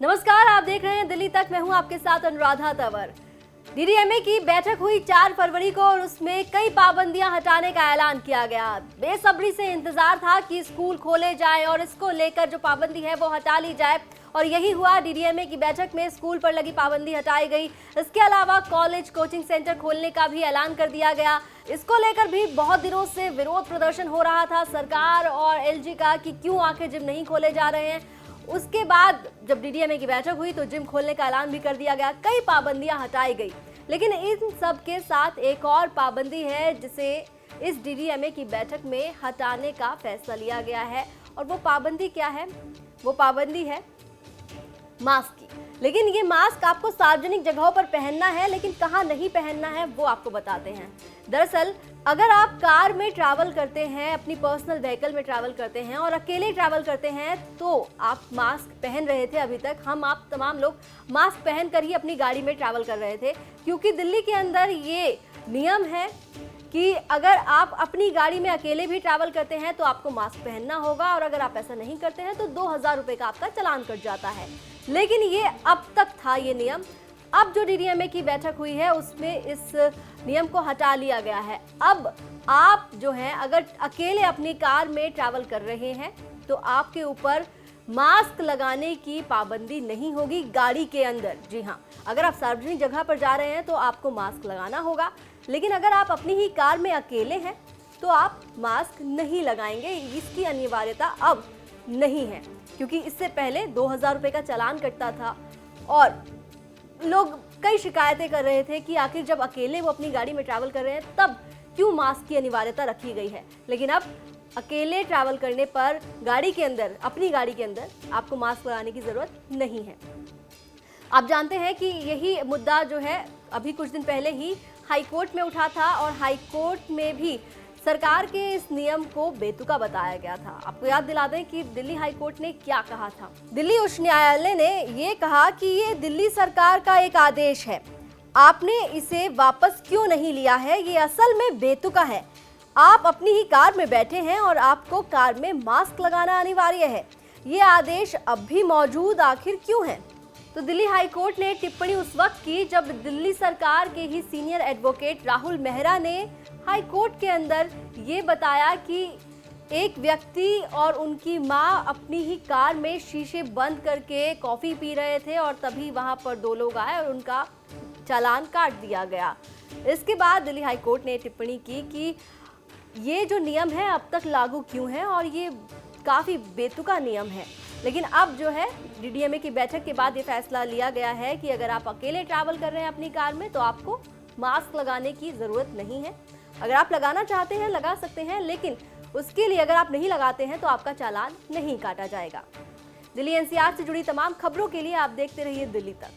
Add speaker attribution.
Speaker 1: नमस्कार, आप देख रहे हैं दिल्ली तक। मैं हूं आपके साथ अनुराधा तंवर। डीडीएमए की बैठक हुई 4 फरवरी को और उसमें कई पाबंदियां हटाने का ऐलान किया गया। बेसब्री से इंतजार था कि स्कूल खोले जाएं और इसको लेकर जो पाबंदी है वो हटा ली जाए, और यही हुआ। डीडीएमए की बैठक में स्कूल पर लगी पाबंदी हटाई गई। इसके अलावा कॉलेज, कोचिंग सेंटर खोलने का भी ऐलान कर दिया गया। इसको लेकर भी बहुत दिनों से विरोध प्रदर्शन हो रहा था सरकार और एलजी का कि क्यों आखिर जिम नहीं खोले जा रहे हैं। उसके बाद जब डीडीएमए की बैठक हुई तो जिम खोलने का ऐलान भी कर दिया गया, कई पाबंदियां हटाई गई। लेकिन इन सब के साथ एक और पाबंदी है जिसे इस डीडीएमए की बैठक में हटाने का फैसला लिया गया है, और वो पाबंदी क्या है? वो पाबंदी है मास्क की। लेकिन ये मास्क आपको सार्वजनिक जगहों पर पहनना है, लेकिन कहाँ नहीं पहनना है वो आपको बताते हैं। दरअसल अगर आप कार में ट्रैवल करते हैं, अपनी पर्सनल व्हीकल में ट्रैवल करते हैं और अकेले ट्रैवल करते हैं तो आप मास्क पहन रहे थे। अभी तक आप तमाम लोग मास्क पहनकर ही अपनी गाड़ी में ट्रैवल कर रहे थे, क्योंकि दिल्ली के अंदर ये नियम है कि अगर आप अपनी गाड़ी में अकेले भी ट्रैवल करते हैं तो आपको मास्क पहनना होगा, और अगर आप ऐसा नहीं करते हैं तो 2000 रुपये का आपका चालान कट जाता है। लेकिन ये अब तक था ये नियम। अब जो डीडीएमए की बैठक हुई है उसमें इस नियम को हटा लिया गया है। अब आप जो हैं अगर अकेले अपनी कार में ट्रैवल कर रहे हैं तो आपके ऊपर मास्क लगाने की पाबंदी नहीं होगी गाड़ी के अंदर। जी हाँ, अगर आप सार्वजनिक जगह पर जा रहे हैं तो आपको मास्क लगाना होगा, लेकिन अगर आप अपनी ही कार में अकेले हैं तो आप मास्क नहीं लगाएंगे। इसकी अनिवार्यता अब नहीं है, क्योंकि इससे पहले 2000 रुपये का चालान कटता था और लोग कई शिकायतें कर रहे थे कि आखिर जब अकेले वो अपनी गाड़ी में ट्रैवल कर रहे हैं तब क्यों मास्क की अनिवार्यता रखी गई है। लेकिन अब अकेले ट्रैवल करने पर गाड़ी के अंदर, अपनी गाड़ी के अंदर आपको मास्क लगाने की ज़रूरत नहीं है। आप जानते हैं कि यही मुद्दा जो है अभी कुछ दिन पहले ही हाई कोर्ट में उठा था, और हाई कोर्ट में भी सरकार के इस नियम को बेतुका बताया गया था। आपको याद दिला दें कि दिल्ली हाई कोर्ट ने क्या कहा था। दिल्ली उच्च न्यायालय ने ये कहा कि ये दिल्ली सरकार का एक आदेश है, आपने इसे वापस क्यों नहीं लिया है, ये असल में बेतुका है। आप अपनी ही कार में बैठे हैं और आपको कार में मास्क लगाना अनिवार्य है। ये आदेश अब भी मौजूद आखिर क्यों है? तो दिल्ली हाई कोर्ट ने टिप्पणी उस वक्त की जब दिल्ली सरकार के ही सीनियर एडवोकेट राहुल मेहरा ने हाई कोर्ट के अंदर ये बताया कि एक व्यक्ति और उनकी मां अपनी ही कार में शीशे बंद करके कॉफ़ी पी रहे थे, और तभी वहां पर 2 लोग आए और उनका चालान काट दिया गया। इसके बाद दिल्ली हाई कोर्ट ने टिप्पणी की कि ये जो नियम है अब तक लागू क्यों है, और ये काफ़ी बेतुका नियम है। लेकिन अब जो है डीडीएमए की बैठक के बाद ये फैसला लिया गया है कि अगर आप अकेले ट्रैवल कर रहे हैं अपनी कार में तो आपको मास्क लगाने की ज़रूरत नहीं है। अगर आप लगाना चाहते हैं लगा सकते हैं, लेकिन उसके लिए अगर आप नहीं लगाते हैं तो आपका चालान नहीं काटा जाएगा। दिल्ली एनसीआर से जुड़ी तमाम खबरों के लिए आप देखते रहिए दिल्ली तक।